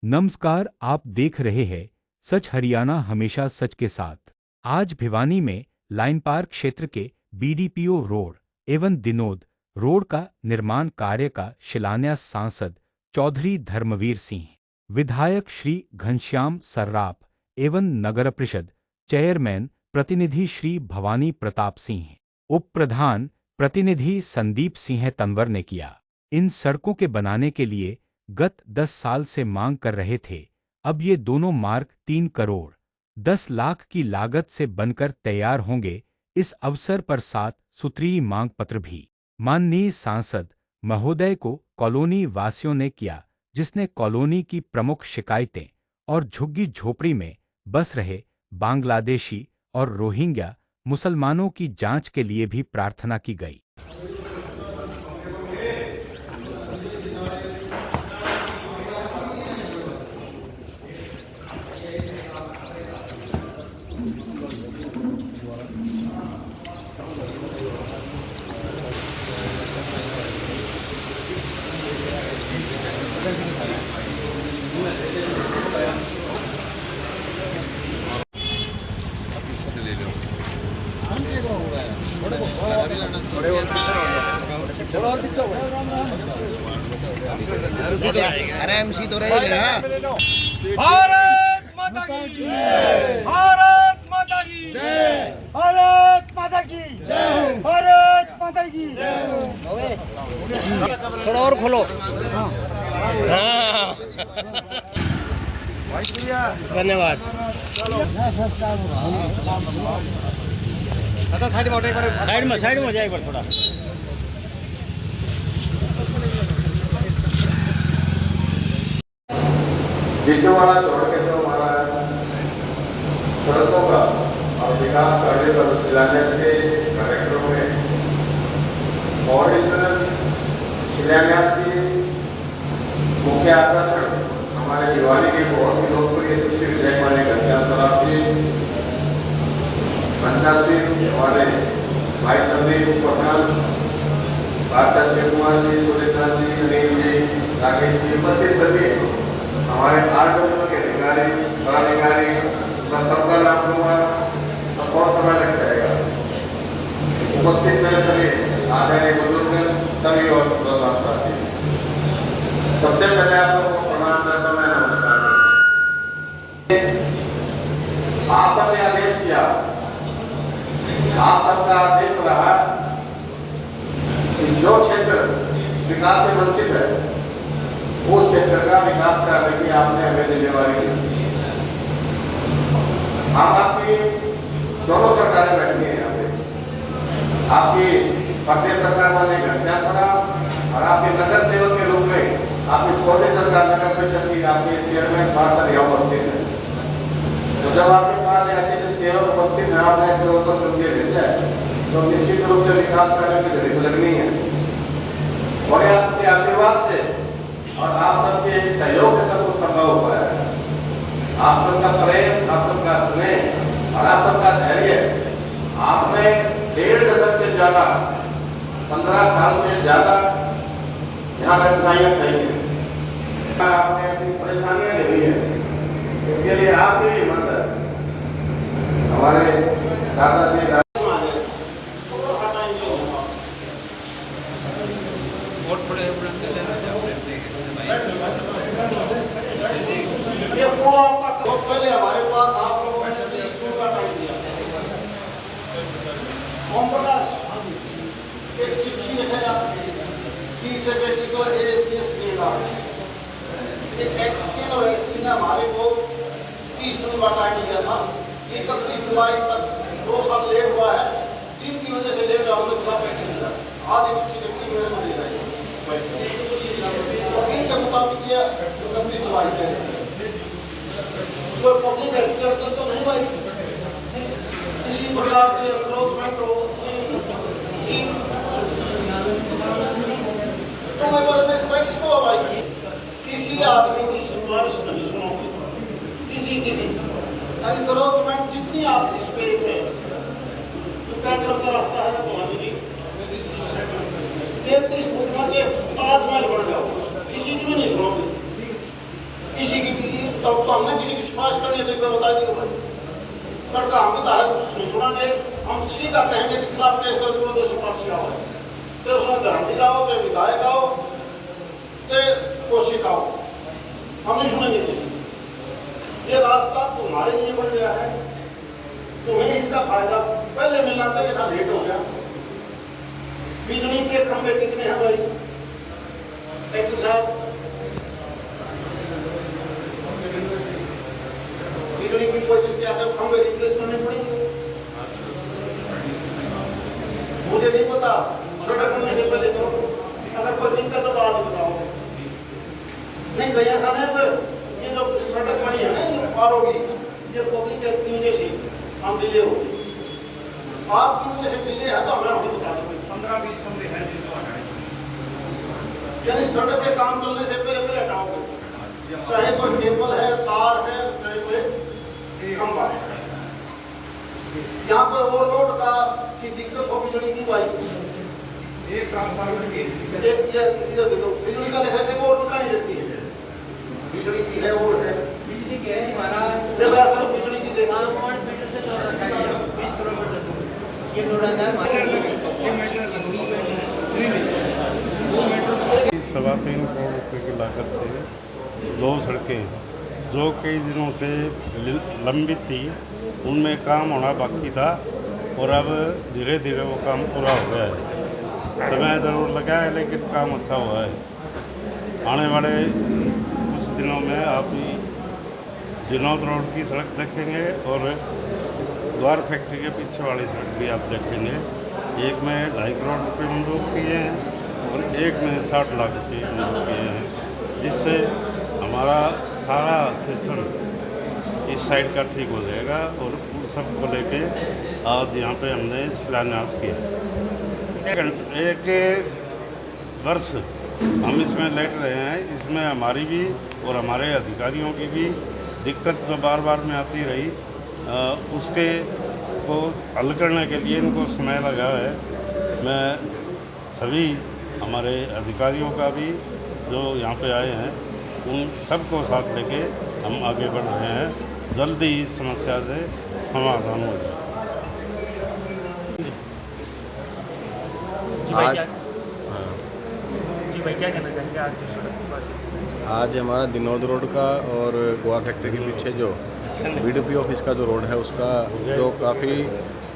नमस्कार, आप देख रहे हैं सच हरियाणा हमेशा सच के साथ। आज भिवानी में लाइन पार्क क्षेत्र के बीडीपीओ रोड एवं दिनोद रोड का निर्माण कार्य का शिलान्यास सांसद चौधरी धर्मवीर सिंह, विधायक श्री घनश्याम सर्राफ एवं नगर परिषद चेयरमैन प्रतिनिधि श्री भवानी प्रताप सिंह, उप प्रधान प्रतिनिधि संदीप सिंह तंवर ने किया। इन सड़कों के बनाने के लिए गत 10 साल से मांग कर रहे थे। अब ये दोनों मार्ग 3 करोड़ 10 लाख की लागत से बनकर तैयार होंगे। इस अवसर पर 7 सूत्रीय मांग पत्र भी माननीय सांसद महोदय को कॉलोनी वासियों ने किया, जिसने कॉलोनी की प्रमुख शिकायतें और झुग्गी झोपड़ी में बस रहे बांग्लादेशी और रोहिंग्या मुसलमानों की जांच के लिए भी प्रार्थना की गई। अरे एमसी तो रहेगा। भारत माता की जय, भारत माता की जय, भारत माता की जय, भारत माता की जय। थोड़ा और खोलो। धन्यवाद। साइड में जाए थोड़ा। जिसवाड़ा छोड़ के जो हमारा सड़कों का और विकास कार्य पर शिलान्यास के कार्यक्रम में और इस शिलान्यास की मुख्य आकर्षण हमारे भिवानी के बहुत ही लोकप्रिय सुश्री विजय कुमारी घनश्याम सर्राफ जी, पंचायत जी, हमारे भाई संदीप प्रधान, भारत कुमार जी, सूर्यकांत जी, अनिल जी, राकेश जी, उपस्थित सभी हमारे आरडब्ल्यू के अधिकारी पदाधिकारी, मैं सबका नाम लूंगा तो बहुत समय लग जाएगा। उपस्थित मेरे सभी आदरणीय बुजुर्ग, सभी और साथी, सबसे पहले आप लोगों को प्रणाम करता मैं नमस्कार। आप सबने आदेश किया, आप सबका आदेश रहा कि जो क्षेत्र विकास से वंचित है वो क्षेत्र का विकास करने की आपने हमें जिम्मेवारी दी। हम आपकी दोनों सरकारें बैठी हैं यहाँ पे, आपकी प्रदेश सरकार वाले घनश्याम सर्राफ और आपके नगर सेवक के रूप में आपकी छोटी सरकार नगर परिषद की आपके चेयरमैन पार्षद यहाँ उपस्थित है। तो जब आपके पास ऐसे सेवक उपस्थित है, आपने सेवक को चुन के भेजा है तो निश्चित रूप से विकास करने की घड़ी लगनी है और आपके आशीर्वाद से और आप सबके सहयोग से सब कुछ संभव हुआ है। आप सबका प्रेम, आप सबका स्नेह और आप सबका धैर्य, आपने 1.5 दशक से ज्यादा 15 साल से ज्यादा यहाँ कठिनाइयाँ सही है, आपने अपनी परेशानियाँ झेली है, इसके लिए आपकी हिम्मत है। हमारे दादाजी पहले हमारे पास आप लोगों ने स्कूल का टाइम दिया, ओम प्रकाश एक चिट्ठी लिखेगा, चीफ सेक्रेटरी को एसीएस देगा, एक एक्सीएन और एक्सीएन ने हमारे को 30 दिन का टाइम दिया था। 31 जुलाई तक 2 साल लेट हुआ है, जिनकी वजह से लेट हम लोग का पैसे मिला। आज एक चिट्ठी लिखी मेरे को दे रही है, इनके मुताबिक ये 31 जुलाई है। कोई पब्लिक एक्टिविटी तो नहीं भाई, किसी प्रकार के एनक्रोचमेंट हो तो मैं बोले मैं स्पेक्स को भाई किसी आदमी की सिफारिश नहीं सुनोगे, किसी की नहीं। एनक्रोचमेंट जितनी आपकी स्पेस है तो क्या चलता रास्ता है तो जी 33 फुट में ताजमहल बन जाओ, किसी की भी नहीं सुनोगे, किसी तब तो हमने किसी की सिफारिश करनी है तो एक बार बता दीजिए भाई। लड़का हमने तो नहीं सुना कि हम सीधा कहेंगे कि खिलाफ केस कर दो, 200 पार्टी आओ, चाहे उसमें धर्मवीर आओ, चाहे विधायक आओ, चाहे कोशिक आओ, हम नहीं सुनेंगे किसी। ये रास्ता तुम्हारे लिए बन गया है, तुम्हें इसका फायदा पहले मिलना चाहिए था, लेट हो गया। बिजली के खंभे कितने हैं भाई? साहब, बिजली की कोशिश क्या है, खंभे रिप्लेस करने पड़ेंगे। मुझे नहीं पता, सड़क होने से पहले तो अगर कोई दिक्कत तो आप बताओ। नहीं कहीं ऐसा नहीं है, ये जो सड़क बनी है ना, ये पार होगी, ये पब्लिक की वजह से हम डिले हो गए। आपकी वजह से डिले है तो हमें अभी बता दें 15-20 खंभे हैं जिनको हटाएं, यानी सड़क के काम चलने से पहले हटाओगे, चाहे कोई केबल है, तार है, चाहे कोई खंभा है। यहाँ पर ओवरलोड का की दिक्कत हो, बिजली की भाई एक ट्रांसफार्मर की इधर देखो, बिजली का लिखा है वो नहीं रहती है, बिजली की है और है, बिजली की है हमारा बिजली की देखा मीटर से जोड़ रखा है 20 किलोमीटर दूर, ये जोड़ा जाए 3.25 करोड़ रुपए की लागत से 2 सड़कें जो कई दिनों से लंबित थी, उनमें काम होना बाकी था और अब धीरे धीरे वो काम पूरा हो गया है। समय ज़रूर लगा है लेकिन काम अच्छा हुआ है। आने वाले कुछ दिनों में आप विनोद रोड की सड़क देखेंगे और द्वार फैक्ट्री के पीछे वाली सड़क भी आप देखेंगे। एक में 2.5 करोड़ रुपये मंजूर किए हैं और एक में 60 लाख रुपये मंजूर किए हैं, जिससे हमारा सारा सिस्टम इस साइड का ठीक हो जाएगा। और उन सब को लेके आज यहाँ पे हमने शिलान्यास किया। एक वर्ष हम इसमें लेट रहे हैं, इसमें हमारी भी और हमारे अधिकारियों की भी दिक्कत जो बार बार में आती रही, उसके को हल करने के लिए इनको समय लगा है। मैं सभी हमारे अधिकारियों का भी जो यहाँ पे आए हैं उन सबको साथ लेके हम आगे बढ़ रहे हैं। जल्दी इस समस्या से समाधान हो जाए। जी भाई क्या कहना चाहेंगे आज जो सड़क के पास? आज हमारा विनोद रोड का और गोवा फैक्ट्री के पीछे जो बीडीपी ऑफिस का जो रोड है, उसका जो काफ़ी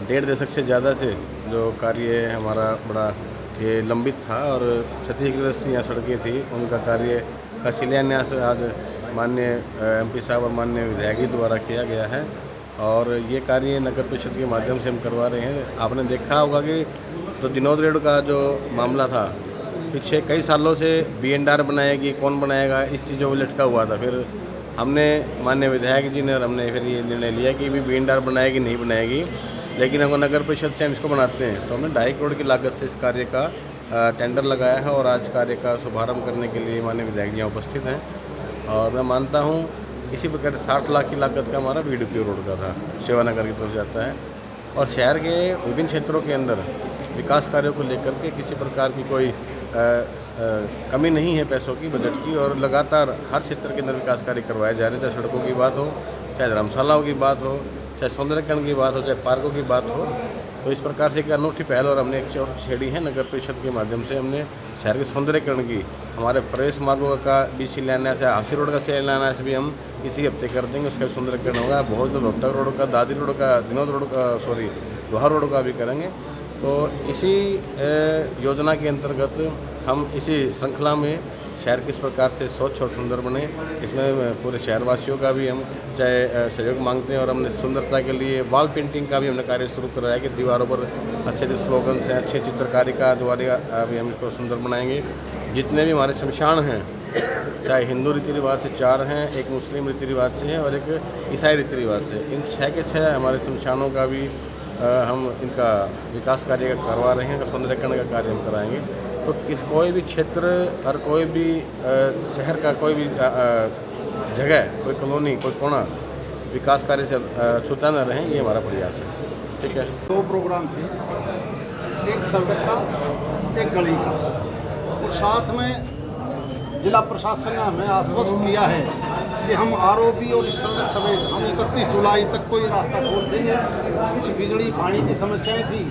1.5 दशक से ज़्यादा से जो कार्य हमारा बड़ा ये लंबित था और क्षतिग्रस्त यहाँ सड़कें थी, उनका कार्य का शिलान्यास आज माननीय एमपी साहब और माननीय विधायक जी द्वारा किया गया है। और ये कार्य नगर परिषद के माध्यम से हम करवा रहे हैं। आपने देखा होगा कि तो विनोद रोड का जो मामला था, पीछे कई सालों से BNR बनाएगी, कौन बनाएगा, इस चीज़ों में लटका हुआ था। फिर हमने माननीय विधायक जी ने और हमने फिर ये निर्णय लिया कि भी BNR बनाएगी नहीं बनाएगी, लेकिन हम नगर परिषद से हम इसको बनाते हैं। तो हमने 2.5 करोड़ की लागत से इस कार्य का टेंडर लगाया है और आज कार्य का शुभारंभ करने के लिए माननीय विधायक जी उपस्थित हैं। और मैं मानता हूँ इसी प्रकार 60 लाख की लागत का हमारा बीडीपी रोड का था, सेवानगर की तरफ जाता है। और शहर के विभिन्न क्षेत्रों के अंदर विकास कार्यों को लेकर के किसी प्रकार की कोई कमी नहीं है पैसों की, बजट की, और लगातार हर क्षेत्र के अंदर विकास कार्य करवाए जा रहे हैं। चाहे सड़कों की बात हो, चाहे धर्मशालाओं की बात हो, चाहे सौंदर्यीकरण की बात हो, चाहे पार्कों की बात हो। तो इस प्रकार से एक अनूठी पहल और हमने एक चौर छेड़ी है नगर परिषद के माध्यम से। हमने शहर के सौंदर्यीकरण की, हमारे प्रवेश मार्गों का भी शिलान्यास है, हासी रोड का शिलान्यास भी हम इसी हफ्ते कर देंगे, उसका सौंदर्यीकरण होगा। बहुत रोहतक रोड का, दादी रोड का, विनोद रोड का, लोहार रोड का भी करेंगे। तो इसी योजना के अंतर्गत हम इसी श्रृंखला में शहर किस प्रकार से स्वच्छ और सुंदर बने, इसमें पूरे शहरवासियों का भी हम चाहे सहयोग मांगते हैं। और हमने सुंदरता के लिए वॉल पेंटिंग का भी हमने कार्य शुरू कराया है कि दीवारों पर अच्छे अच्छे स्लोगन से, अच्छी चित्रकारी का द्वारा भी हम इसको सुंदर बनाएंगे। जितने भी हमारे शमशान हैं, चाहे हिंदू रीति रिवाज से 4 हैं, एक मुस्लिम रीति रिवाज से है और एक ईसाई रीति रिवाज से, इन 6 के 6 हमारे शमशानों का भी हम इनका विकास कार्य करवा रहे हैं, सौंदर्यीकरण का कार्य हम कराएंगे। तो कोई भी क्षेत्र और कोई भी शहर का कोई भी जगह, कोई कॉलोनी, कोई कोना विकास कार्य से छूता न रहे, ये हमारा प्रयास है। ठीक है। 2 प्रोग्राम थे, एक सड़क का, एक गली का, और साथ में जिला प्रशासन ने हमें आश्वस्त किया है कि हम आरओबी और इस समेत हम 31 जुलाई तक कोई रास्ता खोल देंगे। कुछ बिजली पानी की समस्याएं थी,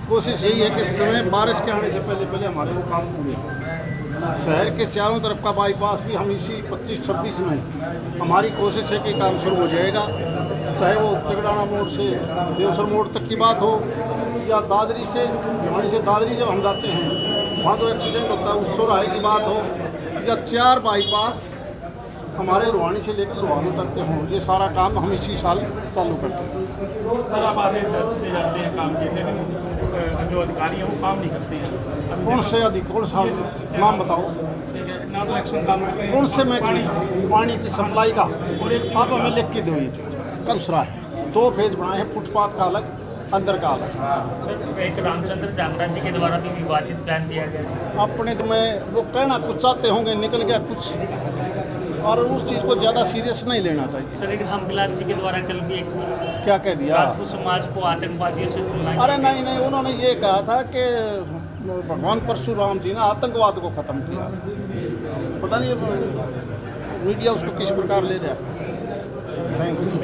कोशिश यही है कि समय बारिश के आने से पहले हमारे वो काम पूरे हों। शहर के चारों तरफ का बाईपास भी हम इसी 25-26 में हमारी कोशिश है कि काम शुरू हो जाएगा, चाहे वो तिगड़ाना मोड़ से देवसर मोड़ तक की बात हो या दादरी से भिवानी से दादरी जब हम जाते हैं वहाँ जो एक्सीडेंट होता है उस चौराहे की बात हो, या 4 बाईपास हमारे लुहानी से लेकर लुहानी तक से हों। ये सारा काम हम इसी साल चालू करते हैं। सर आप आदेश दे जाते हैं काम के, लेकिन जो अधिकारी हैं वो काम नहीं करते हैं। कौन से अधिक कौन सा नाम बताओ? ना तो एक्शन काम करते हैं। कौन से में पानी की सप्लाई का आप हमें लिख के दो। ये दूसरा है 2 फेज बनाए हैं, फुटपाथ का अलग, अंदर का अलग। सर एक रामचंद्र जांगड़ा जी के द्वारा भी विवादित प्लान दिया गया है। अपने तो मैं वो कहना कुछ चाहते होंगे, निकल गया कुछ, और उस चीज़ को ज़्यादा सीरियस नहीं लेना चाहिए। सर एक रामविलास जी के द्वारा कल भी एक क्या कह दिया? राजपूत समाज को आतंकवादियों से तुलना की। अरे नहीं, उन्होंने ये कहा था कि भगवान परशुराम जी ने आतंकवाद को ख़त्म किया। पता नहीं मीडिया उसको किस प्रकार ले रहा है। Thank you.